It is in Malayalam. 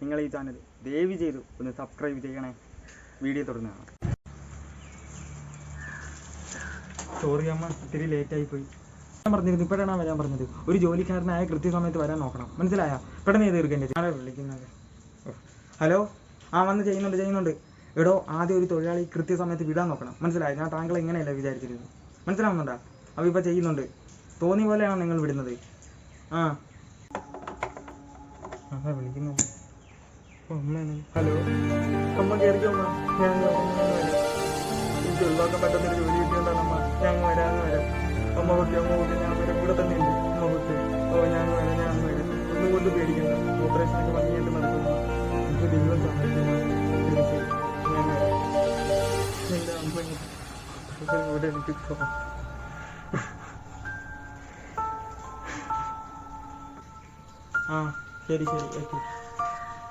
നിങ്ങൾ ഈ ചാനൽ ദയവ് ചെയ്തു ഒന്ന് സബ്സ്ക്രൈബ് ചെയ്യണേ. വീഡിയോ തുടങ്ങുകയാണ്. സോറി അമ്മ, ഇത്തിരി ലേറ്റായിപ്പോയി. ഞാൻ പറഞ്ഞിരുന്നു, ഇപ്പോഴാണ് വരാൻ പറഞ്ഞത്. ഒരു ജോലിക്കാരനായ കൃത്യസമയത്ത് വരാൻ നോക്കണം, മനസ്സിലായോ? പെട്ടെന്ന് ചെയ്ത് തീർക്കേണ്ടി. ആളെ വിളിക്കുന്നത്. ഹലോ, വന്ന് ചെയ്യുന്നുണ്ട്. എടോ, ആദ്യം ഒരു തൊഴിലാളി കൃത്യസമയത്ത് വിടാൻ നോക്കണം, മനസ്സിലായോ? ഞാൻ താങ്കളെ ഇങ്ങനെയല്ല വിചാരിച്ചിരുന്നു, മനസ്സിലാവുന്നുണ്ടോ? അപ്പോൾ ഇപ്പോൾ ചെയ്യുന്നുണ്ട്. തോന്നിയ പോലെയാണോ നിങ്ങൾ വിടുന്നത്? വിളിക്കുന്നുണ്ട്. അമ്മയാണ്. ഹലോ അമ്മ, കയറിക്കോ അമ്മ. ഞാൻ എനിക്ക് ഒഴിവാക്കാൻ പറ്റുന്നൊരു ജോലി കിട്ടിയോണ്ടാണ് അമ്മ. ഞാൻ വരാം. അമ്മ ഓക്കെ, ഞാൻ വരാം. കൂടെ തന്നെ ഉണ്ട്. അമ്മ ഓക്കെ. ഞാൻ വരാം. ഒന്നും കൊണ്ട് പേടിക്കണ്ട. ഓപ്പറേഷനൊക്കെ ഭംഗിയായിട്ട് നടക്കുന്നു. എനിക്ക് ദൈവം സഹായിക്കുന്നു. ശരി, ഞാൻ വരാം. എൻ്റെ അമ്മ ഇവിടെ എനിക്ക് പോകാം. ശരി ഓക്കെ.